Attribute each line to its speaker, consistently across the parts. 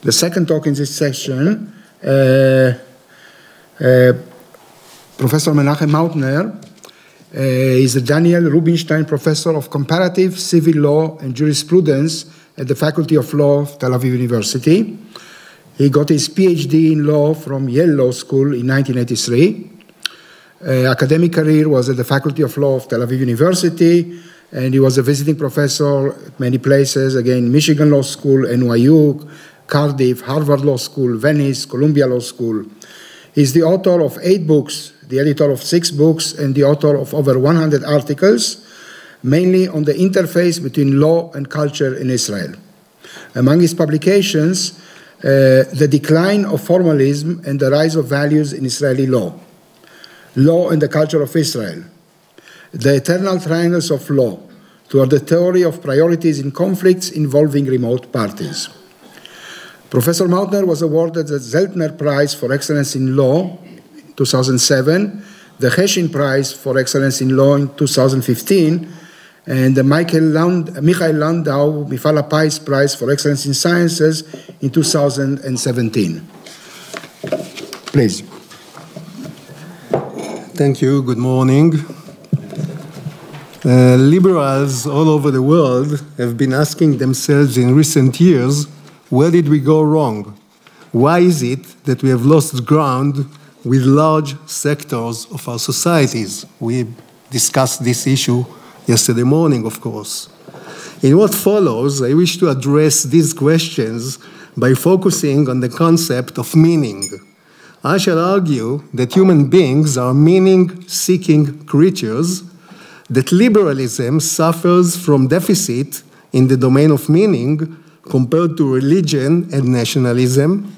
Speaker 1: The second talk in this session, Professor Menachem Mautner is a Daniel Rubinstein Professor of Comparative Civil Law and Jurisprudence at the Faculty of Law of Tel Aviv University. He got his PhD in law from Yale Law School in 1983. Academic career was at the Faculty of Law of Tel Aviv University, and he was a visiting professor at many places, again, Michigan Law School, NYU, Cardiff, Harvard Law School, Venice, Columbia Law School. He's the author of 8 books, the editor of 6 books, and the author of over 100 articles, mainly on the interface between law and culture in Israel. Among his publications, The Decline of Formalism and the Rise of Values in Israeli Law, Law and the Culture of Israel, The Eternal Triangles of Law, Toward the Theory of Priorities in Conflicts Involving Remote Parties. Professor Mautner was awarded the Zeltner Prize for Excellence in Law in 2007, the Heshin Prize for Excellence in Law in 2015, and the Michael Landau Mifal HaPies Prize for Excellence in Sciences in 2017. Please.
Speaker 2: Thank you. Good morning. Liberals all over the world have been asking themselves in recent years, where did we go wrong? Why is it that we have lost ground with large sectors of our societies? We discussed this issue yesterday morning, of course. In what follows, I wish to address these questions by focusing on the concept of meaning. I shall argue that human beings are meaning-seeking creatures, that liberalism suffers from deficit in the domain of meaning compared to religion and nationalism,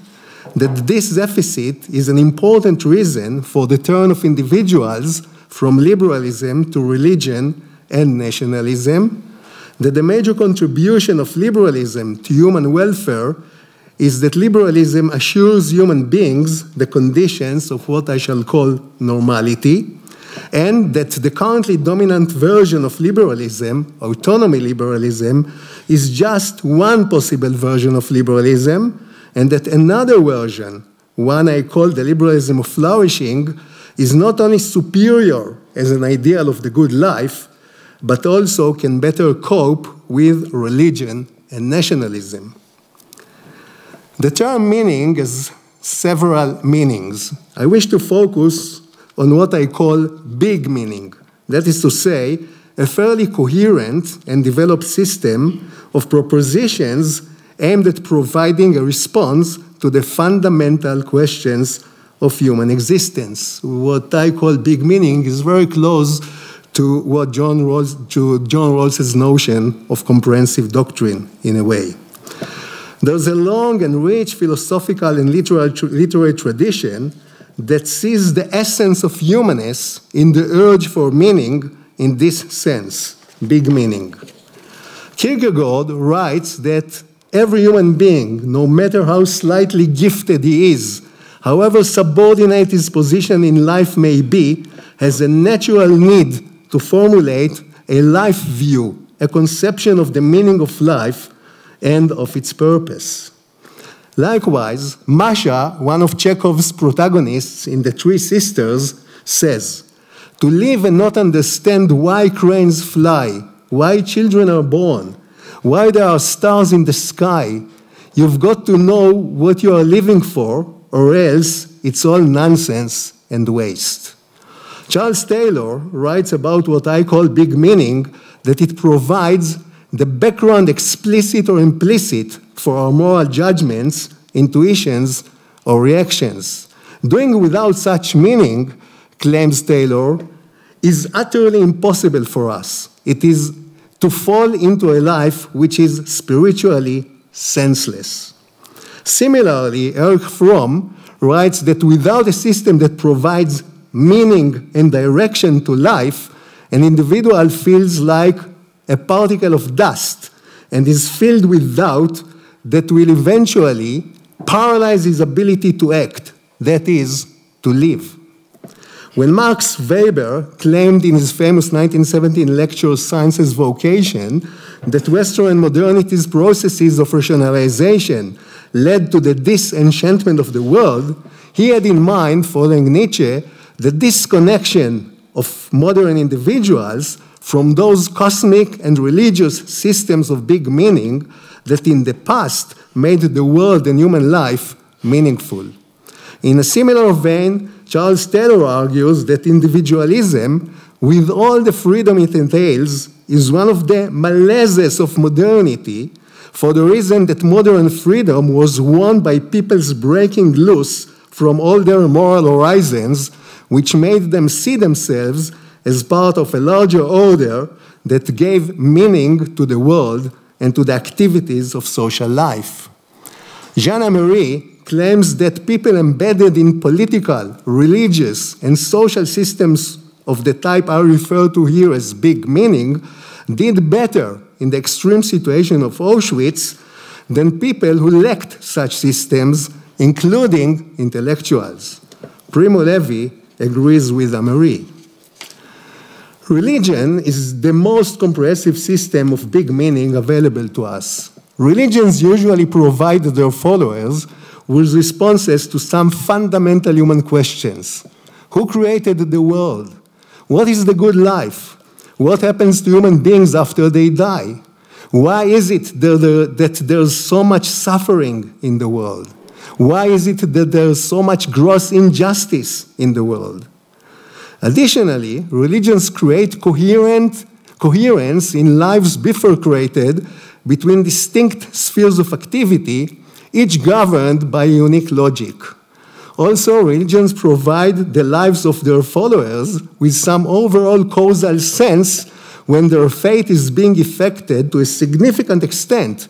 Speaker 2: that this deficit is an important reason for the turn of individuals from liberalism to religion and nationalism, that the major contribution of liberalism to human welfare is that liberalism assures human beings the conditions of what I shall call normality, and that the currently dominant version of liberalism, autonomy liberalism, is just one possible version of liberalism, and that another version, one I call the liberalism of flourishing, is not only superior as an ideal of the good life, but also can better cope with religion and nationalism. The term meaning has several meanings. I wish to focus on what I call big meaning. That is to say, a fairly coherent and developed system of propositions aimed at providing a response to the fundamental questions of human existence. What I call big meaning is very close to what John Rawls's notion of comprehensive doctrine, in a way. There's a long and rich philosophical and literary tradition that sees the essence of humanness in the urge for meaning in this sense, big meaning. Kierkegaard writes that every human being, no matter how slightly gifted he is, however subordinate his position in life may be, has a natural need to formulate a life view, a conception of the meaning of life and of its purpose. Likewise, Masha, one of Chekhov's protagonists in The Three Sisters, says, "To live and not understand why cranes fly, why children are born, why there are stars in the sky, you've got to know what you are living for, or else it's all nonsense and waste." Charles Taylor writes about what I call big meaning, that it provides the background, explicit or implicit, for our moral judgments, intuitions, or reactions. Doing without such meaning, claims Taylor, is utterly impossible for us. It is to fall into a life which is spiritually senseless. Similarly, Erich Fromm writes that without a system that provides meaning and direction to life, an individual feels like a particle of dust and is filled with doubt that will eventually paralyze his ability to act, that is, to live. When Max Weber claimed in his famous 1917 lecture, Science's Vocation, that Western modernity's processes of rationalization led to the disenchantment of the world, he had in mind, following Nietzsche, the disconnection of modern individuals from those cosmic and religious systems of big meaning that in the past made the world and human life meaningful. In a similar vein, Charles Taylor argues that individualism, with all the freedom it entails, is one of the malaises of modernity, for the reason that modern freedom was won by people's breaking loose from all their moral horizons, which made them see themselves as part of a larger order that gave meaning to the world and to the activities of social life. Jean Amery claims that people embedded in political, religious, and social systems of the type I refer to here as big meaning did better in the extreme situation of Auschwitz than people who lacked such systems, including intellectuals. Primo Levi agrees with Amery. Religion is the most comprehensive system of big meaning available to us. Religions usually provide their followers with responses to some fundamental human questions. Who created the world? What is the good life? What happens to human beings after they die? Why is it that there's so much suffering in the world? Why is it that there's so much gross injustice in the world? Additionally, religions create coherence in lives bifurcated between distinct spheres of activity, each governed by a unique logic. Also, religions provide the lives of their followers with some overall causal sense when their fate is being affected to a significant extent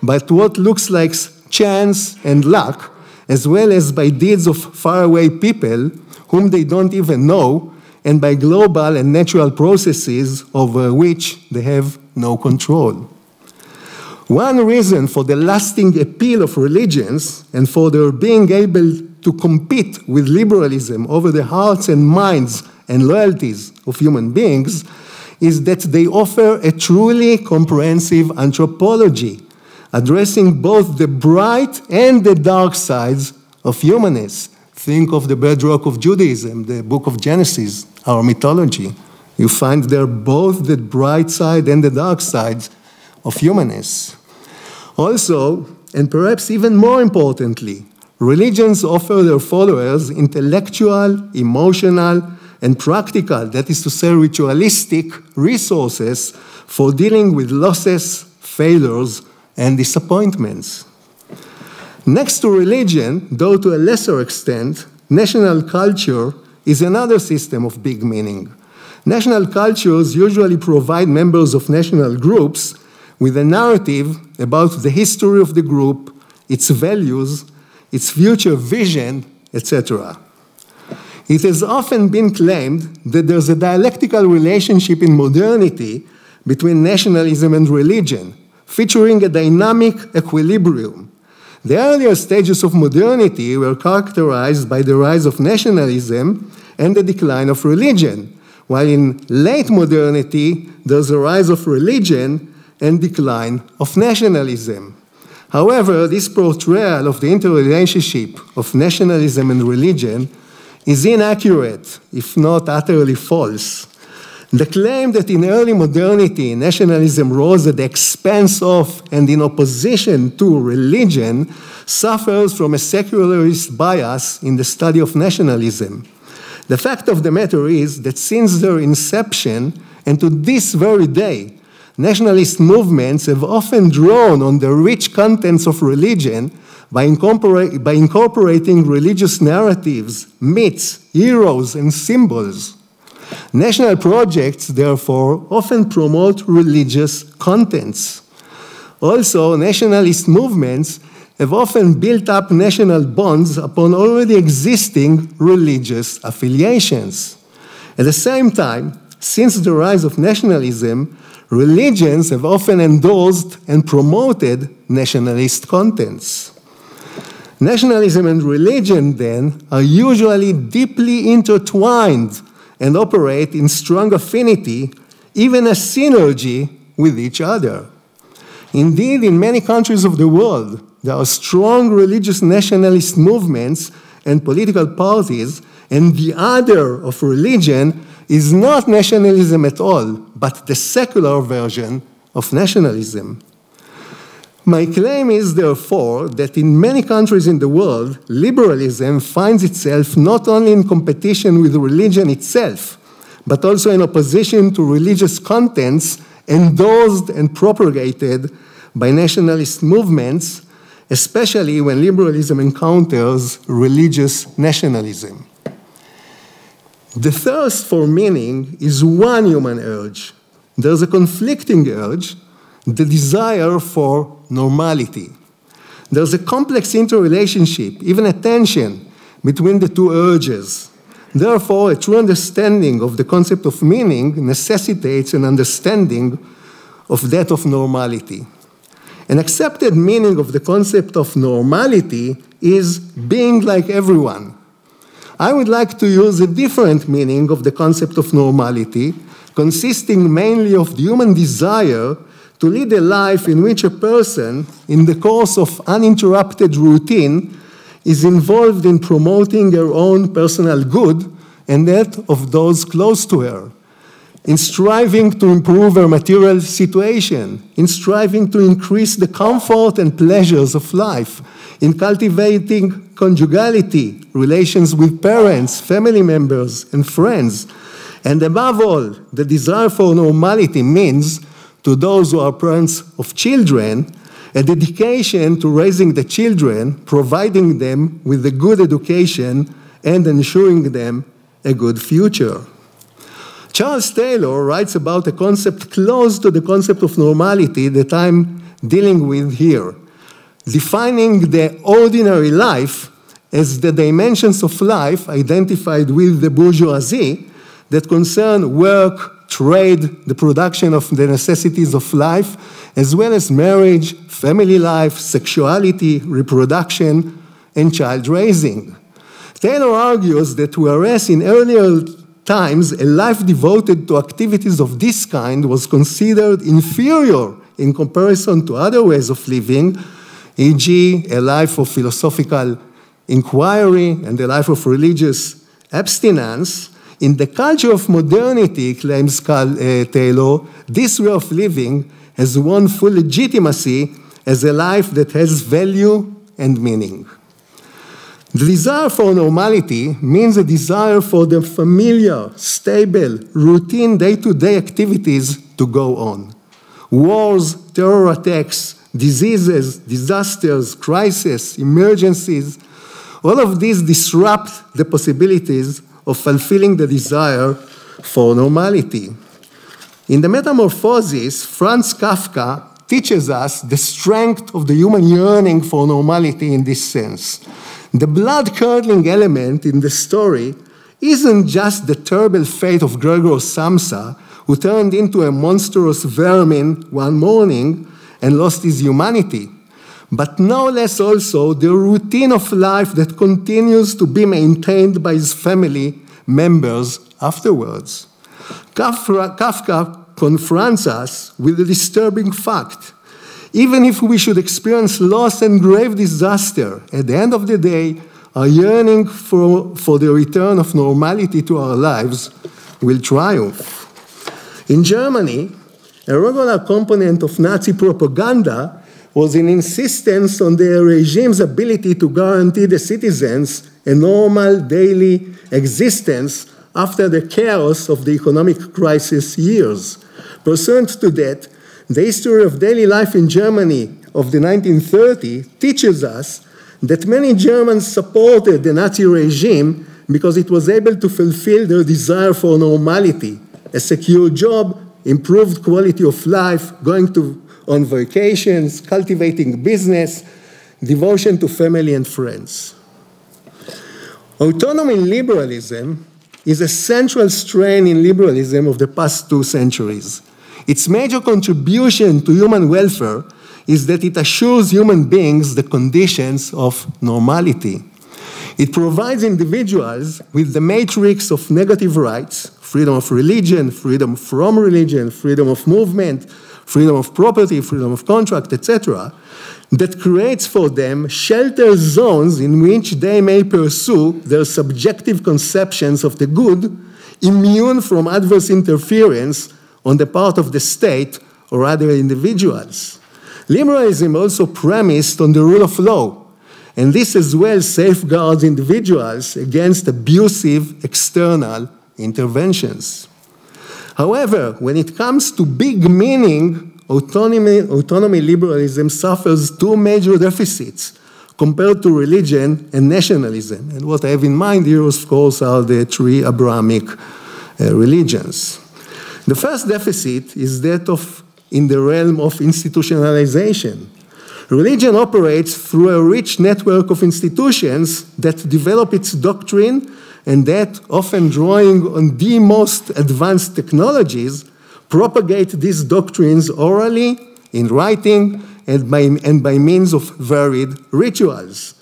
Speaker 2: by what looks like chance and luck, as well as by deeds of faraway people whom they don't even know, and by global and natural processes over which they have no control. One reason for the lasting appeal of religions and for their being able to compete with liberalism over the hearts and minds and loyalties of human beings is that they offer a truly comprehensive anthropology, addressing both the bright and the dark sides of humanness. Think of the bedrock of Judaism, the book of Genesis, our mythology. You find there both the bright side and the dark sides of humanness. Also, and perhaps even more importantly, religions offer their followers intellectual, emotional, and practical, that is to say, ritualistic resources for dealing with losses, failures, and disappointments. Next to religion, though to a lesser extent, national culture is another system of big meaning. National cultures usually provide members of national groups with a narrative about the history of the group, its values, its future vision, etc. It has often been claimed that there's a dialectical relationship in modernity between nationalism and religion, featuring a dynamic equilibrium. The earlier stages of modernity were characterized by the rise of nationalism and the decline of religion, while in late modernity, there's a rise of religion and decline of nationalism. However, this portrayal of the interrelationship of nationalism and religion is inaccurate, if not utterly false. The claim that in early modernity, nationalism rose at the expense of and in opposition to religion suffers from a secularist bias in the study of nationalism. The fact of the matter is that since their inception and to this very day, nationalist movements have often drawn on the rich contents of religion by incorporating religious narratives, myths, heroes, and symbols. National projects, therefore, often promote religious contents. Also, nationalist movements have often built up national bonds upon already existing religious affiliations. At the same time, since the rise of nationalism, religions have often endorsed and promoted nationalist contents. Nationalism and religion, then, are usually deeply intertwined and operate in strong affinity, even a synergy with each other. Indeed, in many countries of the world, there are strong religious nationalist movements and political parties, and the other of religion is not nationalism at all, but the secular version of nationalism. My claim is, therefore, that in many countries in the world, liberalism finds itself not only in competition with religion itself, but also in opposition to religious contents endorsed and propagated by nationalist movements, especially when liberalism encounters religious nationalism. The thirst for meaning is one human urge. There's a conflicting urge, the desire for normality. There's a complex interrelationship, even a tension, between the two urges. Therefore, a true understanding of the concept of meaning necessitates an understanding of that of normality. An accepted meaning of the concept of normality is being like everyone. I would like to use a different meaning of the concept of normality, consisting mainly of the human desire to lead a life in which a person, in the course of uninterrupted routine, is involved in promoting her own personal good and that of those close to her, in striving to improve her material situation, in striving to increase the comfort and pleasures of life, in cultivating conjugality, relations with parents, family members, and friends. And above all, the desire for normality means, to those who are parents of children, a dedication to raising the children, providing them with a good education, and ensuring them a good future. Charles Taylor writes about a concept close to the concept of normality that I'm dealing with here, defining the ordinary life as the dimensions of life identified with the bourgeoisie that concern work, trade, the production of the necessities of life, as well as marriage, family life, sexuality, reproduction, and child raising. Taylor argues that whereas in earlier times a life devoted to activities of this kind was considered inferior in comparison to other ways of living, e.g., a life of philosophical inquiry and a life of religious abstinence, in the culture of modernity, claims Taylor, this way of living has won full legitimacy as a life that has value and meaning. The desire for normality means a desire for the familiar, stable, routine day-to-day activities to go on. Wars, terror attacks, diseases, disasters, crises, emergencies, all of these disrupt the possibilities of fulfilling the desire for normality. In the Metamorphosis, Franz Kafka teaches us the strength of the human yearning for normality in this sense. The blood-curdling element in the story isn't just the terrible fate of Gregor Samsa, who turned into a monstrous vermin one morning and lost his humanity, but no less also the routine of life that continues to be maintained by his family members afterwards. Kafka confronts us with a disturbing fact. Even if we should experience loss and grave disaster, at the end of the day, our yearning for the return of normality to our lives will triumph. In Germany, a regular component of Nazi propaganda was an insistence on the regime's ability to guarantee the citizens a normal daily existence after the chaos of the economic crisis years. Pursuant to that, the history of daily life in Germany of the 1930s teaches us that many Germans supported the Nazi regime because it was able to fulfill their desire for normality, a secure job, improved quality of life, going on vacations, cultivating business, devotion to family and friends. Autonomy in liberalism is a central strain in liberalism of the past 2 centuries. Its major contribution to human welfare is that it assures human beings the conditions of normality. It provides individuals with the matrix of negative rights: freedom of religion, freedom from religion, freedom of movement, freedom of property, freedom of contract, etc., that creates for them shelter zones in which they may pursue their subjective conceptions of the good, immune from adverse interference on the part of the state or other individuals. Liberalism also premised on the rule of law, and this as well safeguards individuals against abusive external interventions. However, when it comes to big meaning, autonomy liberalism suffers two major deficits compared to religion and nationalism. And what I have in mind here, of course, are the three Abrahamic religions. The first deficit is that of in the realm of institutionalization. Religion operates through a rich network of institutions that develop its doctrine and that, often drawing on the most advanced technologies, propagate these doctrines orally, in writing, and by means of varied rituals.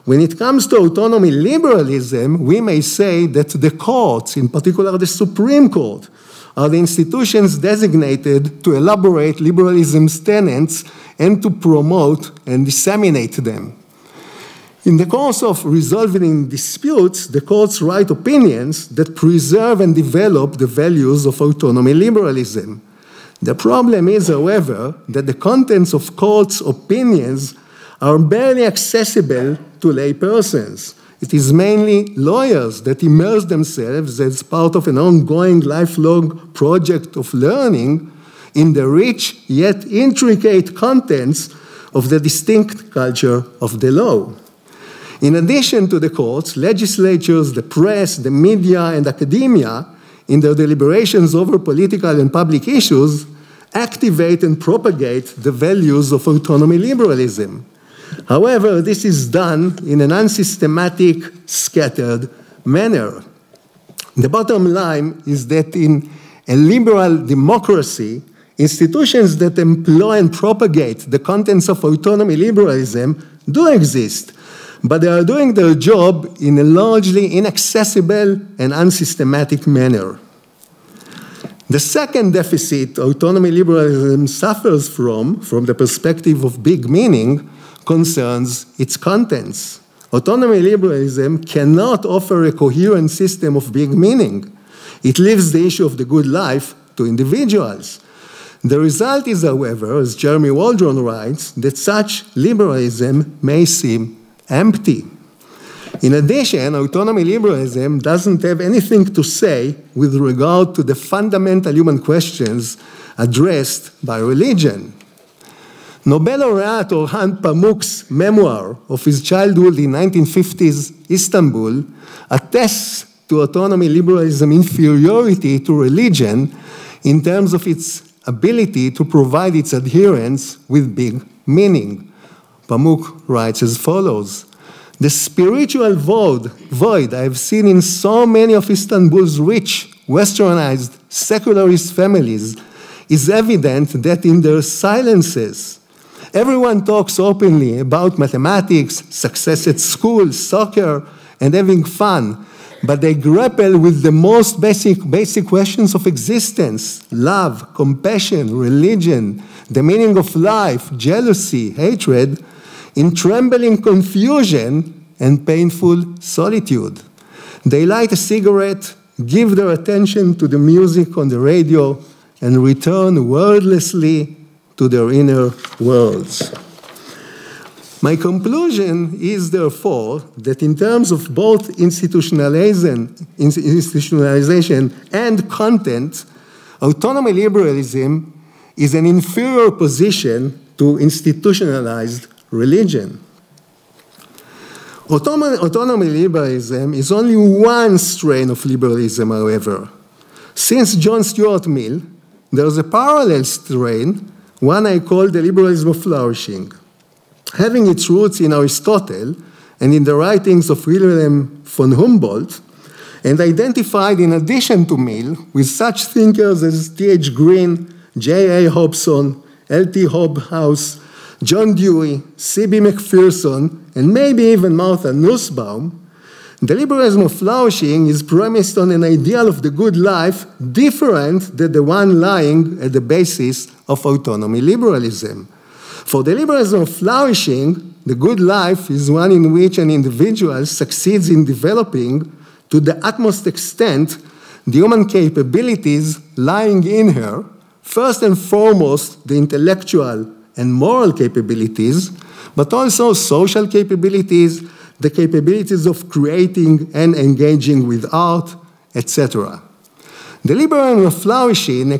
Speaker 2: When it comes to autonomy liberalism, we may say that the courts, in particular the Supreme Court, are the institutions designated to elaborate liberalism's tenets and to promote and disseminate them. In the course of resolving disputes, the courts write opinions that preserve and develop the values of autonomy liberalism. The problem is, however, that the contents of courts' opinions are barely accessible to laypersons. It is mainly lawyers that immerse themselves as part of an ongoing lifelong project of learning in the rich yet intricate contents of the distinct culture of the law. In addition to the courts, legislatures, the press, the media, and academia, in their deliberations over political and public issues, activate and propagate the values of autonomy liberalism. However, this is done in an unsystematic, scattered manner. The bottom line is that in a liberal democracy, institutions that employ and propagate the contents of autonomy liberalism do exist, but they are doing their job in a largely inaccessible and unsystematic manner. The second deficit autonomy liberalism suffers from the perspective of big meaning, concerns its contents. Autonomy liberalism cannot offer a coherent system of big meaning. It leaves the issue of the good life to individuals. The result is, however, as Jeremy Waldron writes, that such liberalism may seem empty. In addition, autonomy liberalism doesn't have anything to say with regard to the fundamental human questions addressed by religion. Nobel laureate Orhan Pamuk's memoir of his childhood in 1950s Istanbul attests to autonomy liberalism inferiority to religion in terms of its ability to provide its adherents with big meaning. Pamuk writes as follows: "The spiritual void I have seen in so many of Istanbul's rich, westernized, secularist families is evident that in their silences, everyone talks openly about mathematics, success at school, soccer, and having fun, but they grapple with the most basic questions of existence: love, compassion, religion, the meaning of life, jealousy, hatred, in trembling confusion and painful solitude. They light a cigarette, give their attention to the music on the radio, and return wordlessly to their inner worlds." My conclusion is, therefore, that in terms of both institutionalization and content, autonomy liberalism is an inferior position to institutionalized religion. Autonomy liberalism is only one strain of liberalism, however. Since John Stuart Mill, there's a parallel strain, one I call the liberalism of flourishing. Having its roots in Aristotle and in the writings of Wilhelm von Humboldt, and identified in addition to Mill with such thinkers as T.H. Green, J.A. Hobson, L.T. Hobhouse, John Dewey, C.B. Macpherson, and maybe even Martha Nussbaum, the liberalism of flourishing is premised on an ideal of the good life different than the one lying at the basis of autonomy liberalism. For the liberalism of flourishing, the good life is one in which an individual succeeds in developing to the utmost extent the human capabilities lying in her, first and foremost the intellectual and moral capabilities, but also social capabilities, the capabilities of creating and engaging with art, etc. The liberalism of flourishing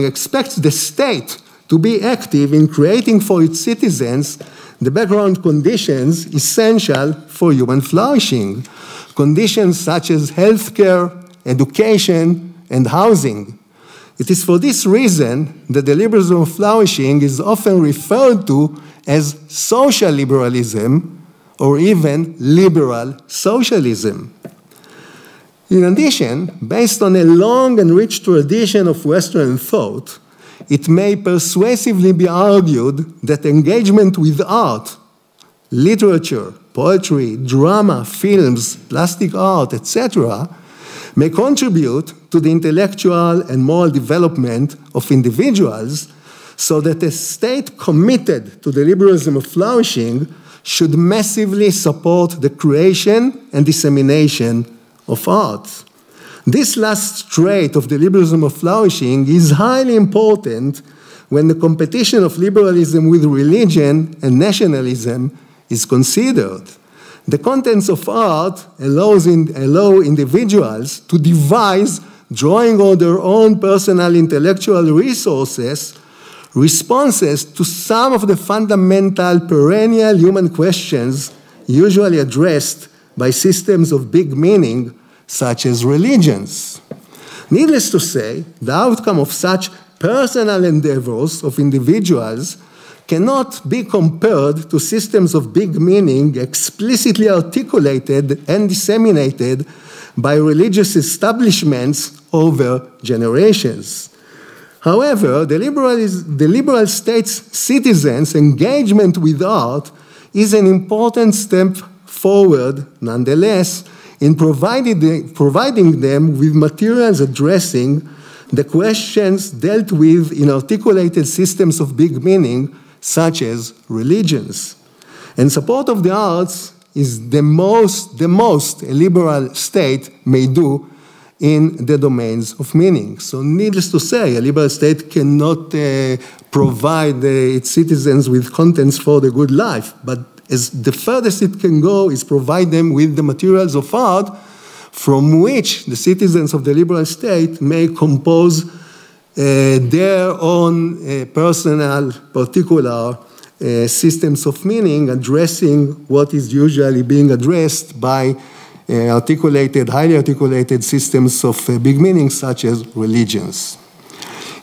Speaker 2: expects the state to be active in creating for its citizens the background conditions essential for human flourishing, conditions such as healthcare, education, and housing. It is for this reason that the liberalism of flourishing is often referred to as social liberalism or even liberal socialism. In addition, based on a long and rich tradition of Western thought, it may persuasively be argued that engagement with art, literature, poetry, drama, films, plastic art, etc., may contribute to the intellectual and moral development of individuals, so that a state committed to the liberalism of flourishing should massively support the creation and dissemination of art. This last trait of the liberalism of flourishing is highly important when the competition of liberalism with religion and nationalism is considered. The contents of art allow individuals to devise, drawing on their own personal intellectual resources, responses to some of the fundamental perennial human questions usually addressed by systems of big meaning, such as religions. Needless to say, the outcome of such personal endeavors of individuals cannot be compared to systems of big meaning explicitly articulated and disseminated by religious establishments over generations. However, the liberal state's citizens' engagement with art is an important step forward, nonetheless, in providing them with materials addressing the questions dealt with in articulated systems of big meaning, such as religions. And support of the arts is the most a liberal state may do in the domains of meaning. So needless to say, a liberal state cannot provide its citizens with contents for the good life, but as the furthest it can go is provide them with the materials of art from which the citizens of the liberal state may compose their own personal, particular systems of meaning, addressing what is usually being addressed by highly articulated systems of big meaning, such as religions.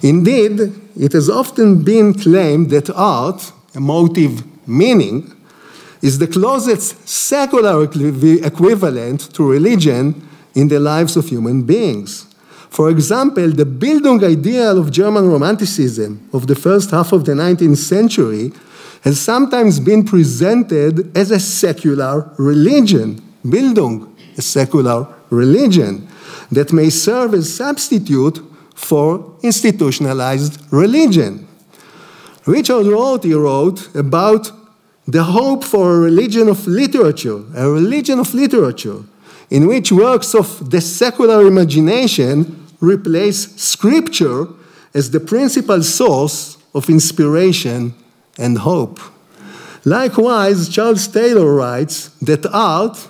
Speaker 2: Indeed, it has often been claimed that art, emotive meaning, is the closest secular equivalent to religion in the lives of human beings. For example, the Bildung ideal of German Romanticism of the first half of the 19th century has sometimes been presented as a secular religion. Bildung, a secular religion that may serve as substitute for institutionalized religion. Richard Rorty wrote about the hope for a religion of literature, in which works of the secular imagination replace scripture as the principal source of inspiration and hope. Likewise, Charles Taylor writes that art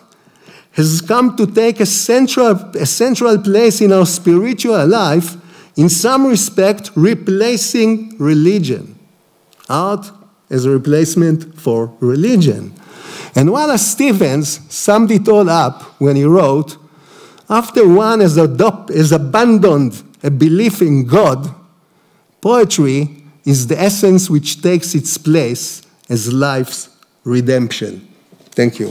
Speaker 2: has come to take a central place in our spiritual life, in some respect replacing religion. Art as a replacement for religion. And Wallace Stevens summed it all up when he wrote, after one has abandoned a belief in God, poetry is the essence which takes its place as life's redemption. Thank you.